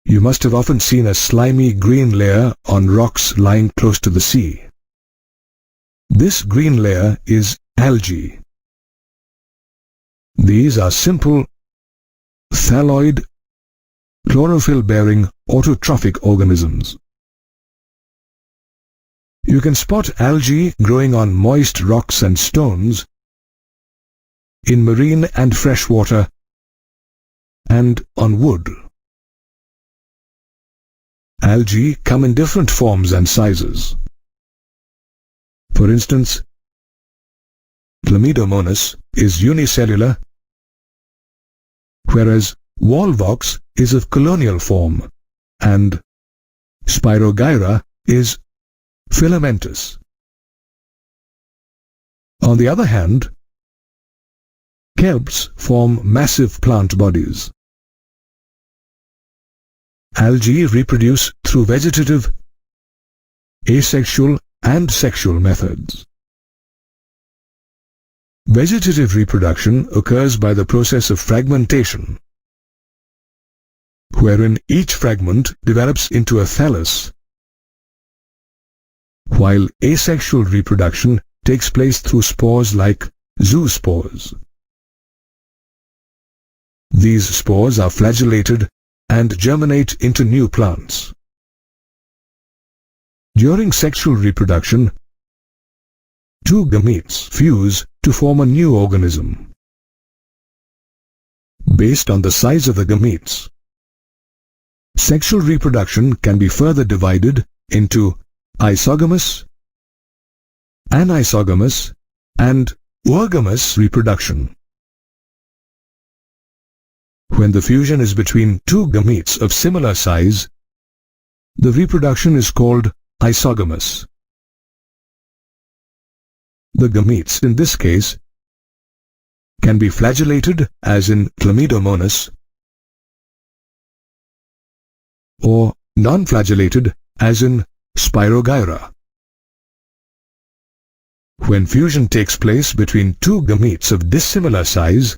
You must have often seen a slimy green layer on rocks lying close to the sea. This green layer is algae. These are simple, thalloid, chlorophyll-bearing autotrophic organisms. You can spot algae growing on moist rocks and stones, in marine and freshwater, and on wood. Algae come in different forms and sizes. For instance, Chlamydomonas is unicellular, whereas Volvox is of colonial form, and Spirogyra is filamentous. On the other hand, kelps form massive plant bodies. Algae reproduce through vegetative, asexual and sexual methods. Vegetative reproduction occurs by the process of fragmentation, wherein each fragment develops into a thallus, while asexual reproduction takes place through spores like zoospores. These spores are flagellated and germinate into new plants. During sexual reproduction, two gametes fuse to form a new organism. Based on the size of the gametes, sexual reproduction can be further divided into isogamous, anisogamous, and oogamous reproduction. When the fusion is between two gametes of similar size, the reproduction is called isogamous. The gametes in this case can be flagellated, as in Chlamydomonas, or non-flagellated, as in Spirogyra. When fusion takes place between two gametes of dissimilar size,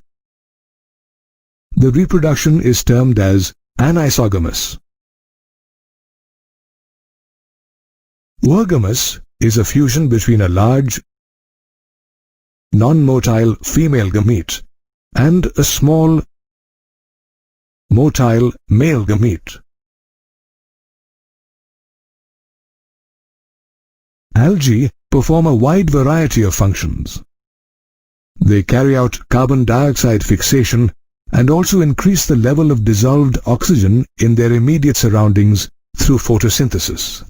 the reproduction is termed as anisogamous. Oogamous is a fusion between a large, non-motile female gamete and a small, motile male gamete. Algae perform a wide variety of functions. They carry out carbon dioxide fixation and also increase the level of dissolved oxygen in their immediate surroundings through photosynthesis.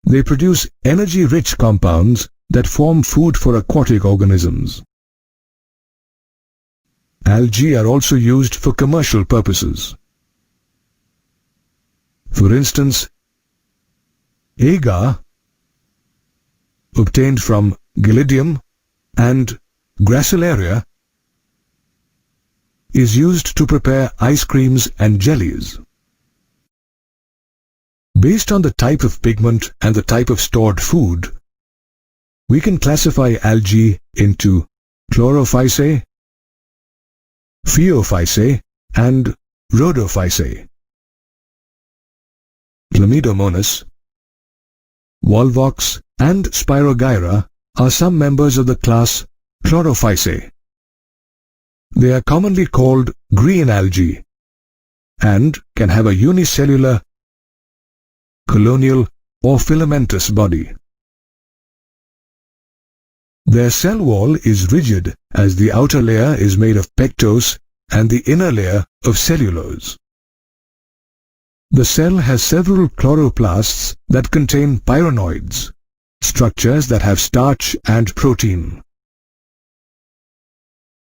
They produce energy-rich compounds that form food for aquatic organisms. Algae are also used for commercial purposes. For instance, agar, obtained from Gelidium and Gracilaria, is used to prepare ice creams and jellies. Based on the type of pigment and the type of stored food, we can classify algae into chlorophysae, phaeophysae, and rhodophysae. Chlamydomonas, Volvox, and Spirogyra are some members of the class Chlorophysae. They are commonly called green algae and can have a unicellular, colonial, or filamentous body. Their cell wall is rigid, as the outer layer is made of pectose and the inner layer of cellulose. The cell has several chloroplasts that contain pyronoids, structures that have starch and protein.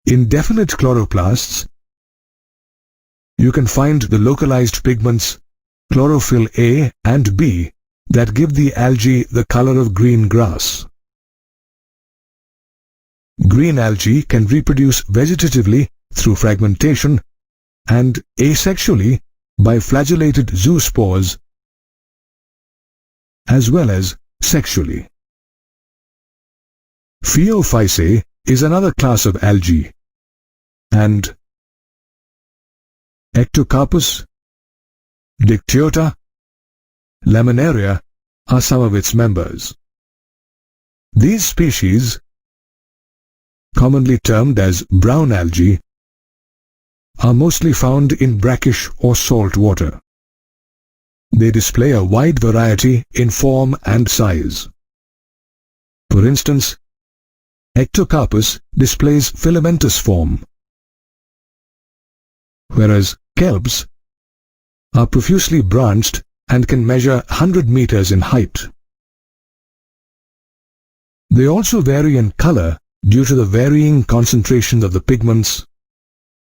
In definite chloroplasts, you can find the localized pigments chlorophyll A and B that give the algae the color of green grass. Green algae can reproduce vegetatively through fragmentation and asexually by flagellated zoospores, as well as sexually. Phaeophysae is another class of algae, and Ectocarpus, Dictyota, Laminaria are some of its members. These species, commonly termed as brown algae, are mostly found in brackish or salt water. They display a wide variety in form and size. For instance, Ectocarpus displays filamentous form, whereas kelps are profusely branched and can measure 100 meters in height. They also vary in color due to the varying concentration of the pigments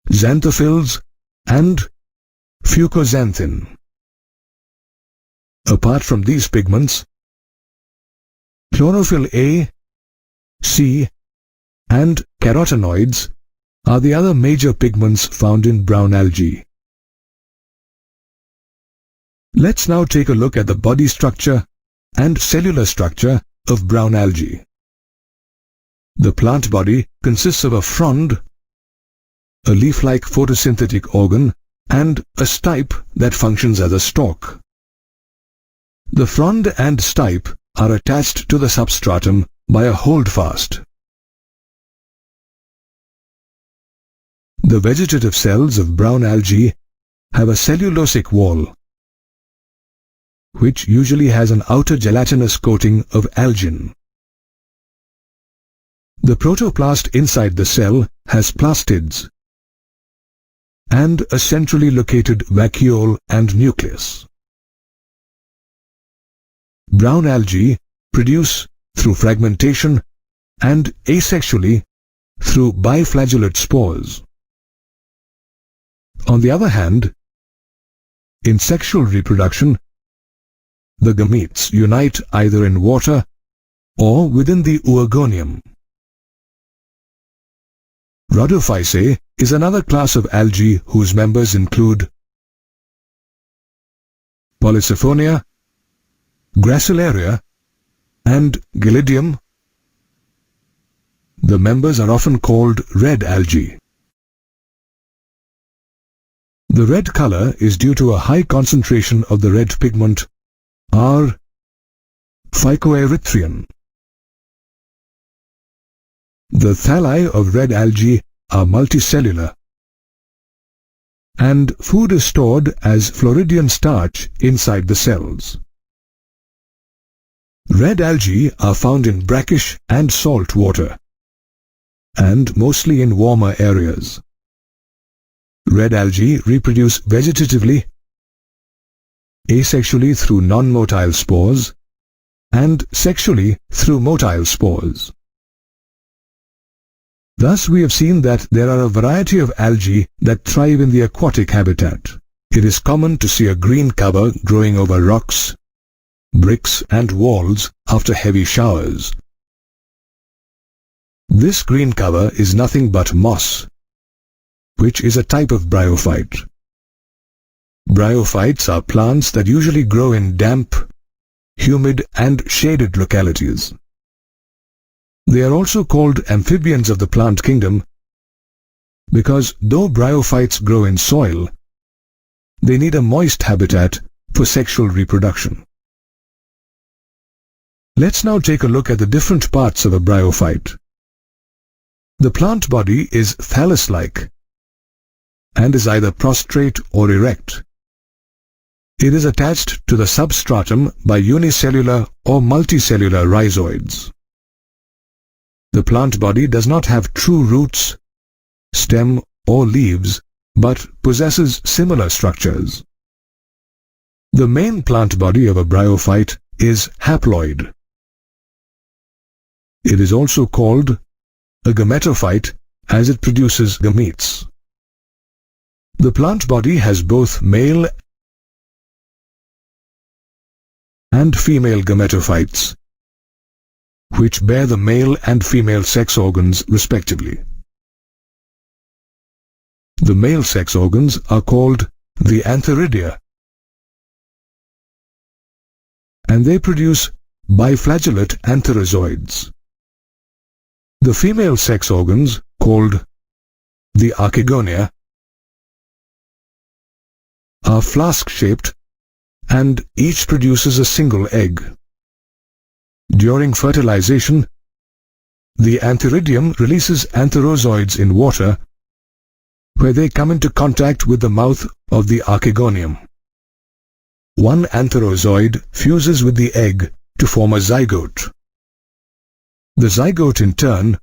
xanthophylls and fucoxanthin. Apart from these pigments, chlorophyll A, C, and carotenoids are the other major pigments found in brown algae. Let's now take a look at the body structure and cellular structure of brown algae. The plant body consists of a frond, a leaf-like photosynthetic organ, and a stipe that functions as a stalk. The frond and stipe are attached to the substratum by a holdfast. The vegetative cells of brown algae have a cellulosic wall, which usually has an outer gelatinous coating of algin. The protoplast inside the cell has plastids and a centrally located vacuole and nucleus. Brown algae produce through fragmentation and asexually through biflagellate spores. On the other hand, in sexual reproduction, the gametes unite either in water or within the oogonium. Rhodophyceae is another class of algae whose members include Polysiphonia, Gracilaria, and Gelidium. The members are often called red algae. The red color is due to a high concentration of the red pigment R. phycoerythrion. The thalli of red algae are multicellular, and food is stored as Floridian starch inside the cells. Red algae are found in brackish and salt water, and mostly in warmer areas. Red algae reproduce vegetatively, asexually through non-motile spores, and sexually through motile spores. Thus we have seen that there are a variety of algae that thrive in the aquatic habitat. It is common to see a green cover growing over rocks, bricks and walls after heavy showers. This green cover is nothing but moss, which is a type of bryophyte. Bryophytes are plants that usually grow in damp, humid and shaded localities. They are also called amphibians of the plant kingdom because though bryophytes grow in soil, they need a moist habitat for sexual reproduction. Let's now take a look at the different parts of a bryophyte. The plant body is thallus-like and is either prostrate or erect. It is attached to the substratum by unicellular or multicellular rhizoids. The plant body does not have true roots, stem or leaves, but possesses similar structures. The main plant body of a bryophyte is haploid. It is also called a gametophyte as it produces gametes. The plant body has both male and female gametophytes, which bear the male and female sex organs respectively. The male sex organs are called the antheridia, and they produce biflagellate antherozoids. The female sex organs, called the archegonia, are flask-shaped and each produces a single egg. During fertilization, the Antheridium releases antherozoids in water where they come into contact with the mouth of the Archegonium. One antherozoid fuses with the egg to form a zygote. The zygote in turn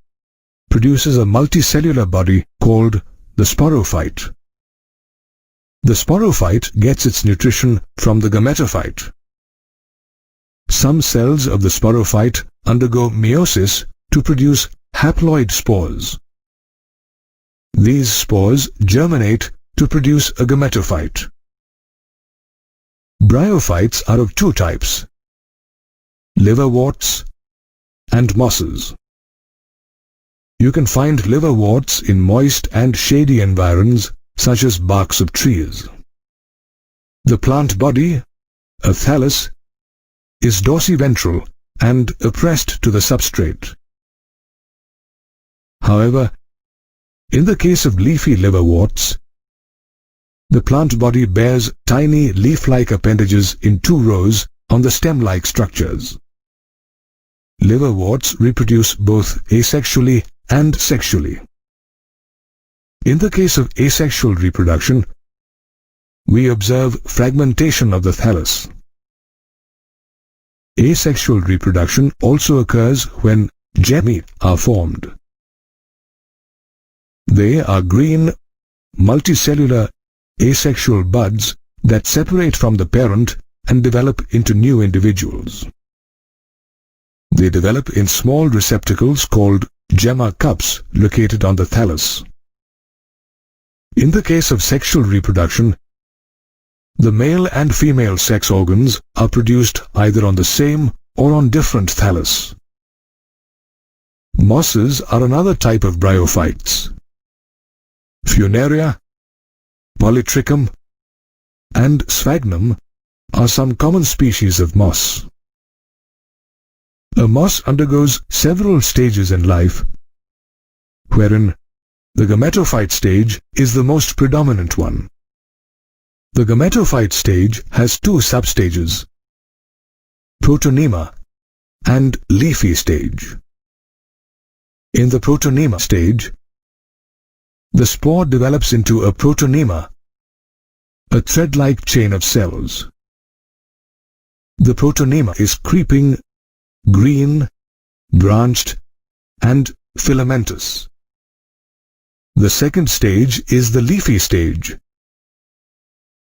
produces a multicellular body called the sporophyte. The sporophyte gets its nutrition from the gametophyte. Some cells of the sporophyte undergo meiosis to produce haploid spores. These spores germinate to produce a gametophyte. Bryophytes are of two types: liverworts and mosses. You can find liverworts in moist and shady environs such as barks of trees. The plant body, a thallus, is dorsiventral and oppressed to the substrate. However, in the case of leafy liverworts, the plant body bears tiny leaf-like appendages in two rows on the stem-like structures. Liverworts reproduce both asexually and sexually. In the case of asexual reproduction, we observe fragmentation of the thallus. Asexual reproduction also occurs when gemmae are formed. They are green, multicellular, asexual buds that separate from the parent and develop into new individuals. They develop in small receptacles called gemma cups located on the thallus. In the case of sexual reproduction, the male and female sex organs are produced either on the same or on different thallus. Mosses are another type of bryophytes. Funaria, Polytrichum, and Sphagnum are some common species of moss. A moss undergoes several stages in life, wherein the gametophyte stage is the most predominant one. The gametophyte stage has two substages, protonema and leafy stage. In the protonema stage, the spore develops into a protonema, a thread-like chain of cells. The protonema is creeping, green, branched, and filamentous. The second stage is the leafy stage,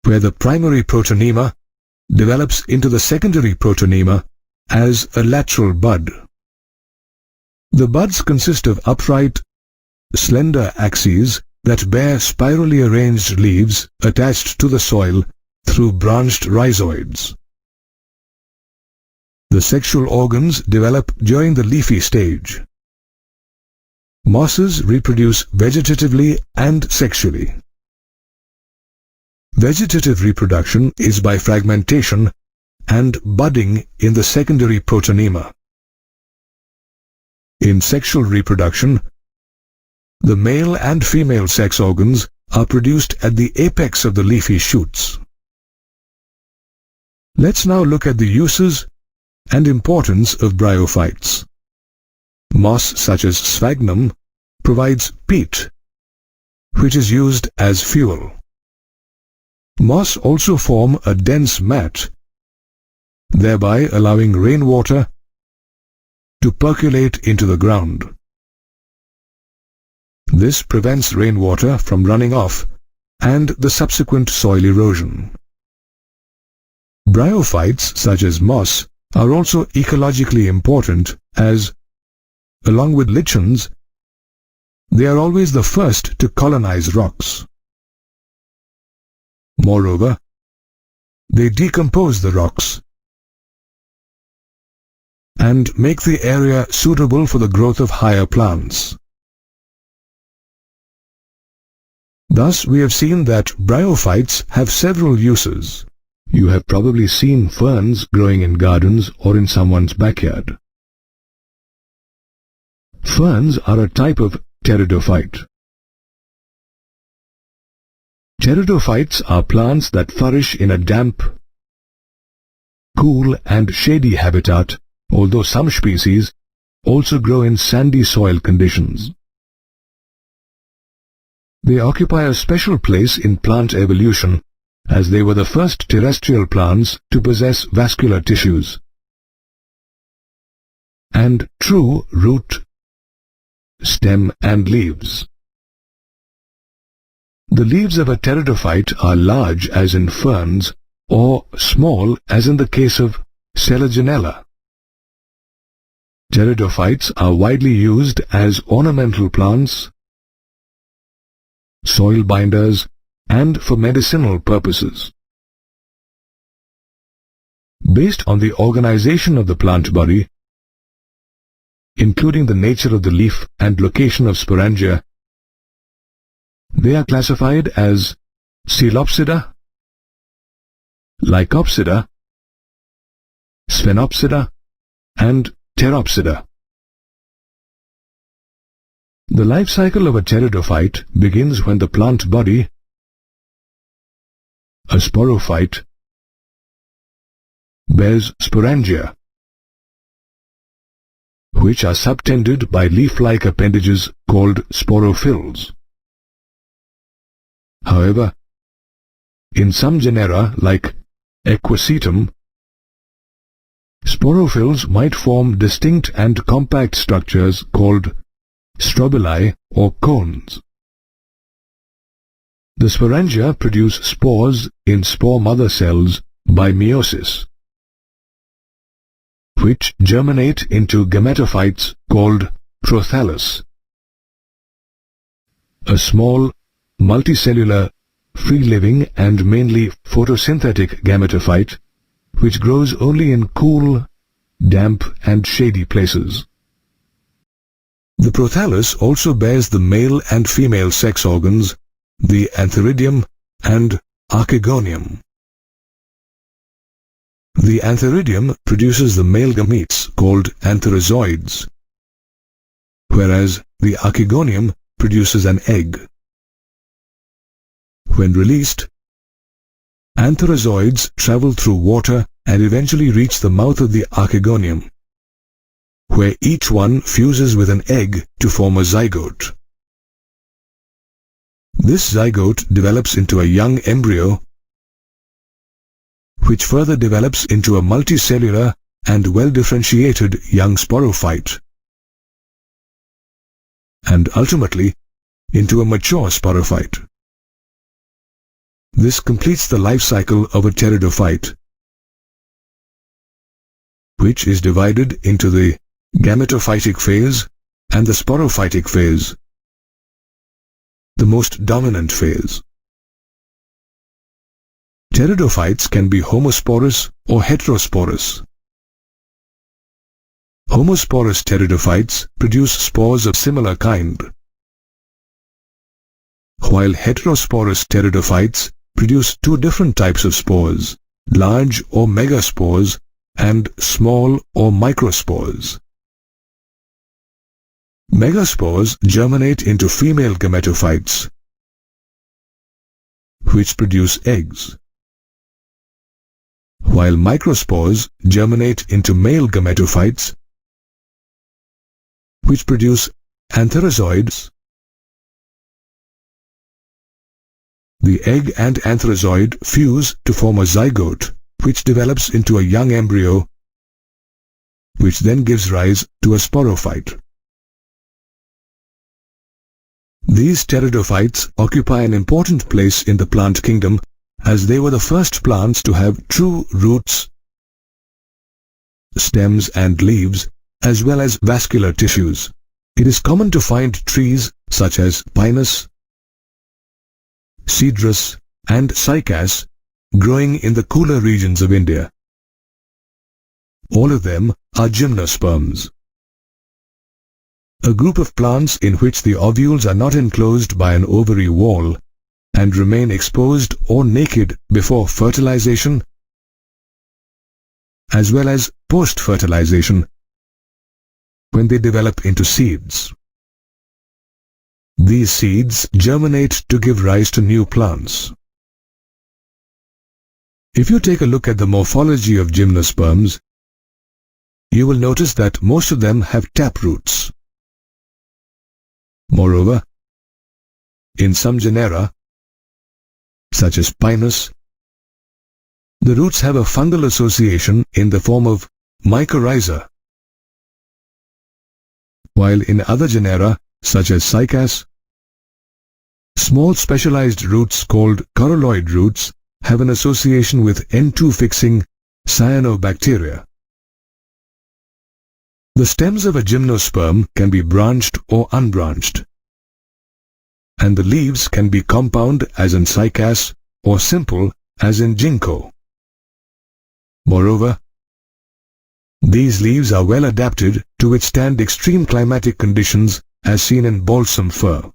where the primary protonema develops into the secondary protonema as a lateral bud. The buds consist of upright, slender axes that bear spirally arranged leaves attached to the soil through branched rhizoids. The sexual organs develop during the leafy stage. Mosses reproduce vegetatively and sexually. Vegetative reproduction is by fragmentation and budding in the secondary protonema. In sexual reproduction, the male and female sex organs are produced at the apex of the leafy shoots. Let's now look at the uses and importance of bryophytes. Moss such as sphagnum provides peat, which is used as fuel. Moss also form a dense mat, thereby allowing rainwater to percolate into the ground. This prevents rainwater from running off and the subsequent soil erosion. Bryophytes such as moss are also ecologically important as, along with lichens, they are always the first to colonize rocks. Moreover, they decompose the rocks and make the area suitable for the growth of higher plants. Thus, we have seen that bryophytes have several uses. You have probably seen ferns growing in gardens or in someone's backyard. Ferns are a type of pteridophyte. Pteridophytes are plants that flourish in a damp, cool and shady habitat, although some species also grow in sandy soil conditions. They occupy a special place in plant evolution, as they were the first terrestrial plants to possess vascular tissues and true root, stem and leaves. The leaves of a pteridophyte are large as in ferns or small as in the case of Selaginella. Pteridophytes are widely used as ornamental plants, soil binders, and for medicinal purposes. Based on the organization of the plant body, including the nature of the leaf and location of sporangia, they are classified as Coelopsida, Lycopsida, Sphenopsida, and Pteropsida. The life cycle of a pteridophyte begins when the plant body, a sporophyte, bears sporangia, which are subtended by leaf-like appendages called sporophylls. However, in some genera like Equisetum, sporophylls might form distinct and compact structures called strobili or cones. The sporangia produce spores in spore mother cells by meiosis, which germinate into gametophytes called prothallus, a small, multicellular, free-living and mainly photosynthetic gametophyte which grows only in cool, damp and shady places. The prothallus also bears the male and female sex organs, the antheridium and archegonium. The antheridium produces the male gametes called antherozoids, whereas the archegonium produces an egg. When released, antherozoids travel through water and eventually reach the mouth of the archegonium, where each one fuses with an egg to form a zygote. This zygote develops into a young embryo, which further develops into a multicellular and well-differentiated young sporophyte, and ultimately into a mature sporophyte. This completes the life cycle of a pteridophyte, which is divided into the gametophytic phase and the sporophytic phase, the most dominant phase. Pteridophytes can be homosporous or heterosporous. Homosporous pteridophytes produce spores of similar kind, while heterosporous pteridophytes produce two different types of spores, large or megaspores and small or microspores. Megaspores germinate into female gametophytes, which produce eggs, while microspores germinate into male gametophytes, which produce antherozoids. The egg and antherozoid fuse to form a zygote, which develops into a young embryo, which then gives rise to a sporophyte. These pteridophytes occupy an important place in the plant kingdom, as they were the first plants to have true roots, stems and leaves, as well as vascular tissues. It is common to find trees such as Pinus, Cedrus and Cycas growing in the cooler regions of India. All of them are gymnosperms, a group of plants in which the ovules are not enclosed by an ovary wall and remain exposed or naked before fertilization as well as post-fertilization when they develop into seeds. These seeds germinate to give rise to new plants. If you take a look at the morphology of gymnosperms, you will notice that most of them have tap roots. Moreover, in some genera, such as Pinus, the roots have a fungal association in the form of mycorrhiza, while in other genera, such as Cycas, small specialized roots called coralloid roots have an association with N2-fixing cyanobacteria. The stems of a gymnosperm can be branched or unbranched, and the leaves can be compound as in Cycas or simple as in Ginkgo. Moreover, these leaves are well adapted to withstand extreme climatic conditions as seen in balsam fir.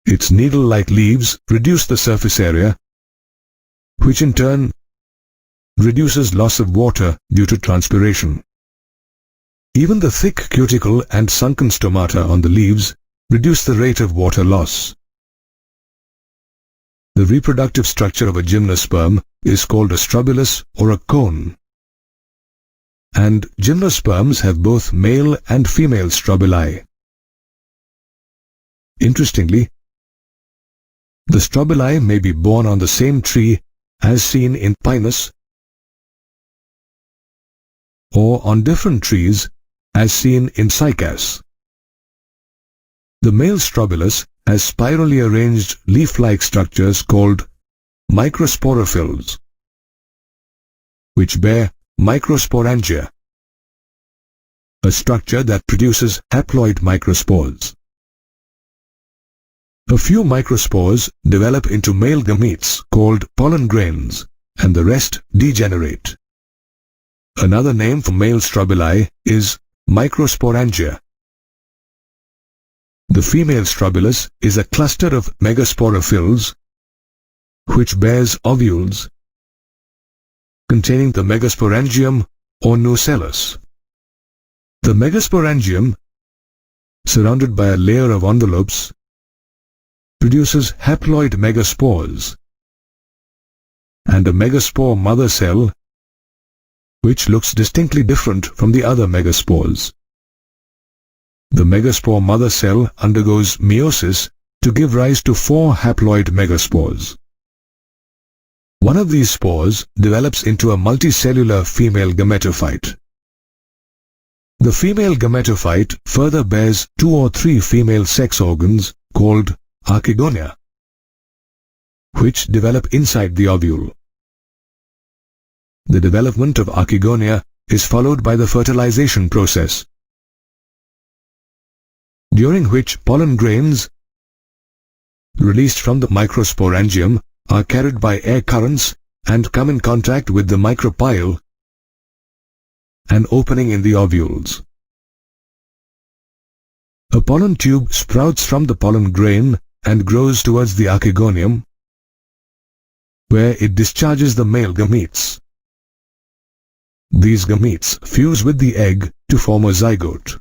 Its needle-like leaves reduce the surface area, which in turn reduces loss of water due to transpiration. Even the thick cuticle and sunken stomata on the leaves reduce the rate of water loss. The reproductive structure of a gymnosperm is called a strobilus or a cone. And gymnosperms have both male and female strobili. Interestingly, the strobili may be born on the same tree as seen in Pinus, or on different trees as seen in Cycas. The male strobilus has spirally arranged leaf-like structures called microsporophylls, which bear microsporangia, a structure that produces haploid microspores. A few microspores develop into male gametes called pollen grains, and the rest degenerate. Another name for male strobili is microsporangia. The female strobilus is a cluster of megasporophylls which bears ovules containing the megasporangium or nucellus. The megasporangium, surrounded by a layer of envelopes, produces haploid megaspores and a megaspore mother cell which looks distinctly different from the other megaspores. The megaspore mother cell undergoes meiosis to give rise to 4 haploid megaspores. One of these spores develops into a multicellular female gametophyte. The female gametophyte further bears 2 or 3 female sex organs called archegonia, which develop inside the ovule. The development of archegonia is followed by the fertilization process, during which pollen grains released from the microsporangium are carried by air currents and come in contact with the micropyle, an opening in the ovules. A pollen tube sprouts from the pollen grain and grows towards the archegonium, where it discharges the male gametes. These gametes fuse with the egg to form a zygote.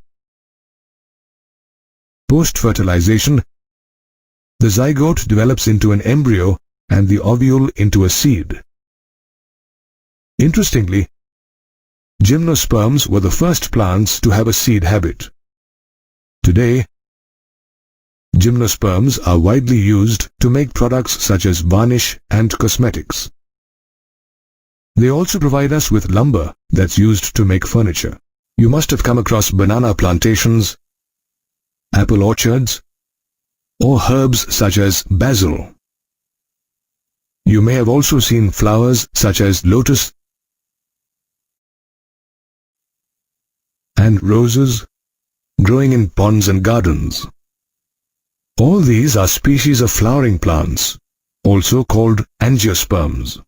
Post-fertilization, the zygote develops into an embryo and the ovule into a seed. Interestingly, gymnosperms were the first plants to have a seed habit. Today, gymnosperms are widely used to make products such as varnish and cosmetics. They also provide us with lumber that's used to make furniture. You must have come across banana plantations, apple orchards, or herbs such as basil. You may have also seen flowers such as lotus and roses growing in ponds and gardens. All these are species of flowering plants, also called angiosperms.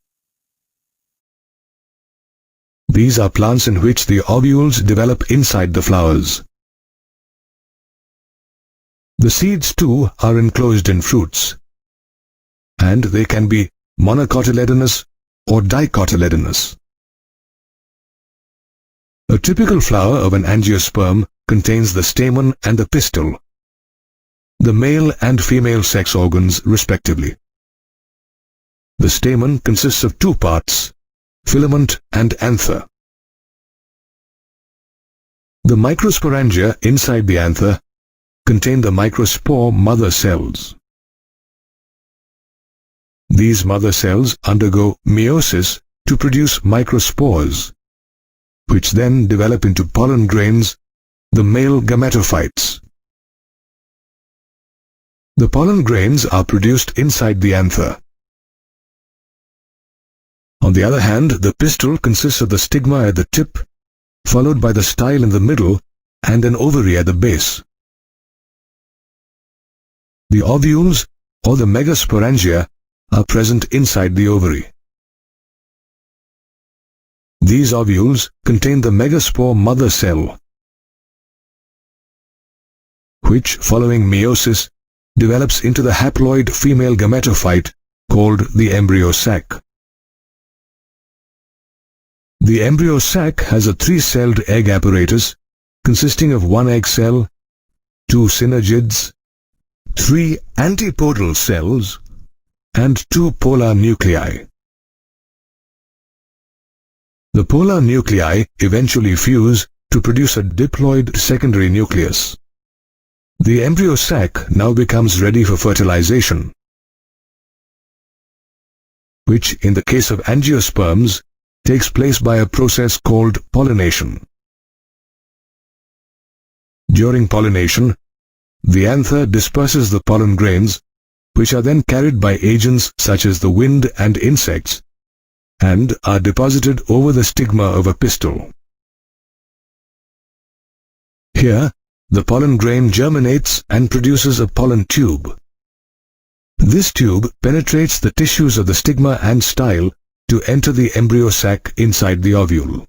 These are plants in which the ovules develop inside the flowers. The seeds too are enclosed in fruits, and they can be monocotyledonous or dicotyledonous. A typical flower of an angiosperm contains the stamen and the pistil, the male and female sex organs respectively. The stamen consists of two parts, filament and anther. The microsporangia inside the anther contain the microspore mother cells. These mother cells undergo meiosis to produce microspores, which then develop into pollen grains, the male gametophytes. The pollen grains are produced inside the anther. On the other hand, the pistil consists of the stigma at the tip, followed by the style in the middle and an ovary at the base. The ovules, or the megasporangia, are present inside the ovary. These ovules contain the megaspore mother cell, which, following meiosis, develops into the haploid female gametophyte called the embryo sac. The embryo sac has a three-celled egg apparatus consisting of one egg cell, two synergids, three antipodal cells, and two polar nuclei. The polar nuclei eventually fuse to produce a diploid secondary nucleus. The embryo sac now becomes ready for fertilization, which in the case of angiosperms takes place by a process called pollination. During pollination, the anther disperses the pollen grains, which are then carried by agents such as the wind and insects, and are deposited over the stigma of a pistil. Here, the pollen grain germinates and produces a pollen tube. This tube penetrates the tissues of the stigma and style to enter the embryo sac inside the ovule.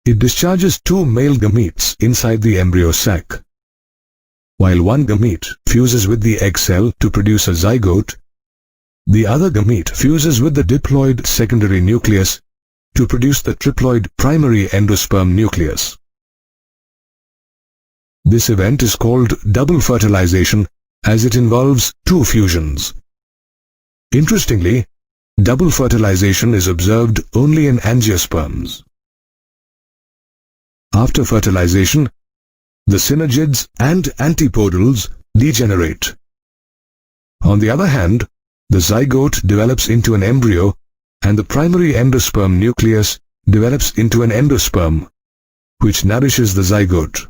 It discharges two male gametes inside the embryo sac. While one gamete fuses with the egg cell to produce a zygote, the other gamete fuses with the diploid secondary nucleus to produce the triploid primary endosperm nucleus. This event is called double fertilization as it involves two fusions. Interestingly, double fertilization is observed only in angiosperms. After fertilization, the synergids and antipodals degenerate. On the other hand, the zygote develops into an embryo and the primary endosperm nucleus develops into an endosperm, which nourishes the zygote.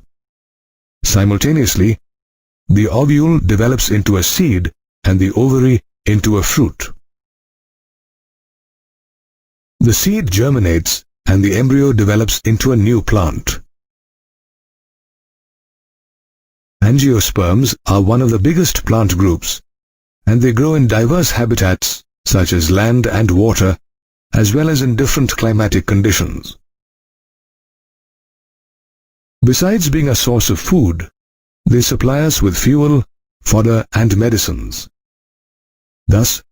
Simultaneously, the ovule develops into a seed and the ovary into a fruit. The seed germinates and the embryo develops into a new plant. Angiosperms are one of the biggest plant groups, and they grow in diverse habitats such as land and water, as well as in different climatic conditions. Besides being a source of food, they supply us with fuel, fodder, and medicines. Thus,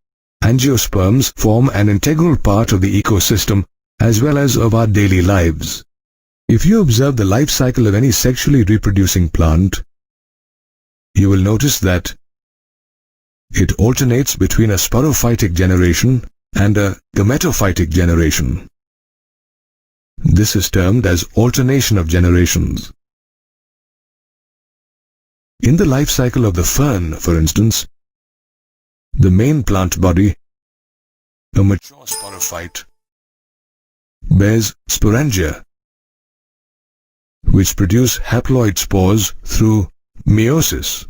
angiosperms form an integral part of the ecosystem as well as of our daily lives. If you observe the life cycle of any sexually reproducing plant, you will notice that it alternates between a sporophytic generation and a gametophytic generation. This is termed as alternation of generations. In the life cycle of the fern, for instance, the main plant body, a mature sporophyte, bears sporangia, which produce haploid spores through meiosis.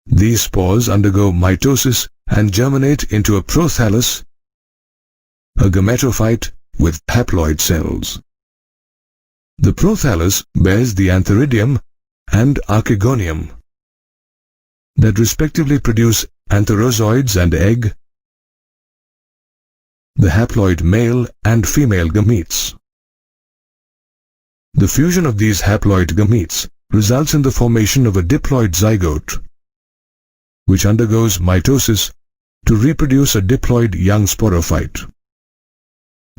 These spores undergo mitosis and germinate into a prothallus, a gametophyte with haploid cells. The prothallus bears the antheridium and archegonium that respectively produce antherozoids and egg, the haploid male and female gametes. The fusion of these haploid gametes results in the formation of a diploid zygote, which undergoes mitosis to reproduce a diploid young sporophyte.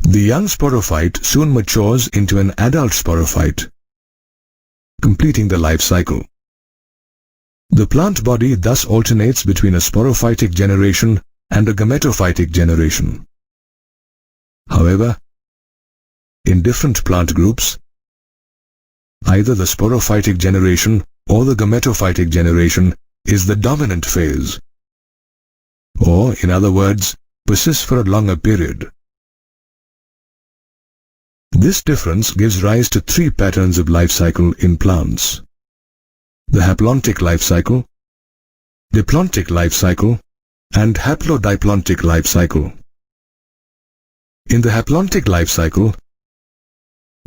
The young sporophyte soon matures into an adult sporophyte, completing the life cycle. The plant body thus alternates between a sporophytic generation and a gametophytic generation. However, in different plant groups, either the sporophytic generation or the gametophytic generation is the dominant phase, or, in other words, persists for a longer period. This difference gives rise to three patterns of life cycle in plants: the haplontic life cycle, diplontic life cycle, and haplodiplontic life cycle. In the haplontic life cycle,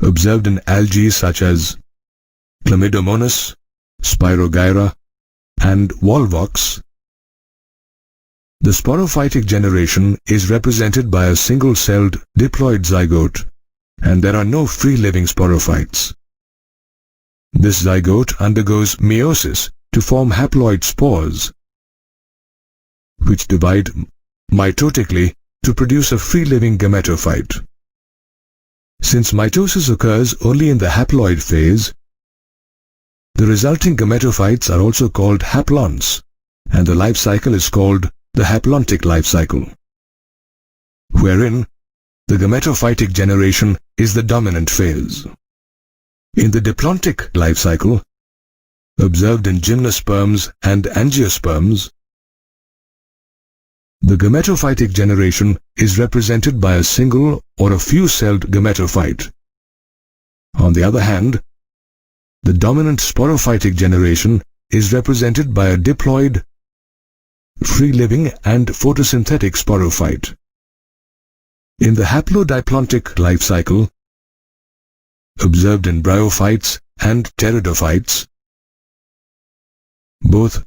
observed in algae such as Chlamydomonas, Spirogyra, and Volvox, the sporophytic generation is represented by a single-celled diploid zygote, and there are no free-living sporophytes. This zygote undergoes meiosis to form haploid spores, which divide mitotically to produce a free-living gametophyte. Since mitosis occurs only in the haploid phase, the resulting gametophytes are also called haplons, and the life cycle is called the haplontic life cycle, wherein the gametophytic generation is the dominant phase. In the diplontic life cycle, observed in gymnosperms and angiosperms, the gametophytic generation is represented by a single or a few-celled gametophyte. On the other hand, the dominant sporophytic generation is represented by a diploid, free-living and photosynthetic sporophyte. In the haplodiplontic life cycle, observed in bryophytes and pteridophytes, both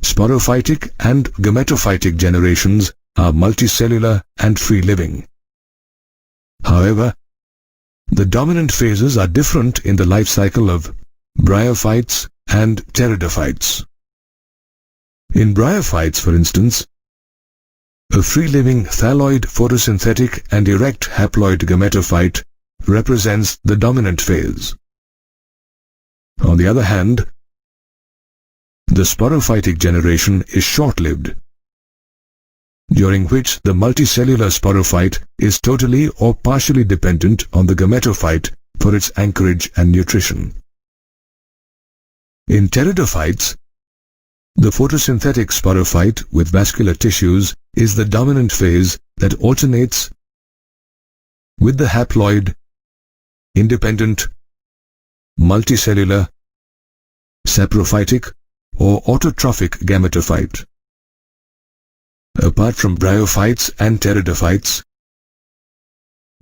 sporophytic and gametophytic generations are multicellular and free-living. However, the dominant phases are different in the life cycle of bryophytes and pteridophytes. In bryophytes, for instance, a free-living thalloid photosynthetic and erect haploid gametophyte represents the dominant phase. On the other hand, the sporophytic generation is short-lived, during which the multicellular sporophyte is totally or partially dependent on the gametophyte for its anchorage and nutrition. In pteridophytes, the photosynthetic sporophyte with vascular tissues is the dominant phase that alternates with the haploid, independent, multicellular, saprophytic, or autotrophic gametophyte. Apart from bryophytes and pteridophytes,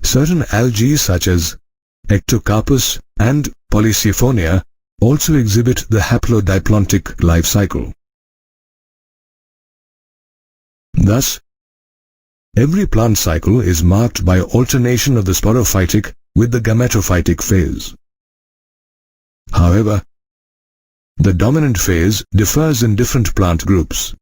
certain algae such as Ectocarpus and Polysiphonia also exhibit the haplodiplontic life cycle. Thus, every plant cycle is marked by alternation of the sporophytic with the gametophytic phase. However, the dominant phase differs in different plant groups.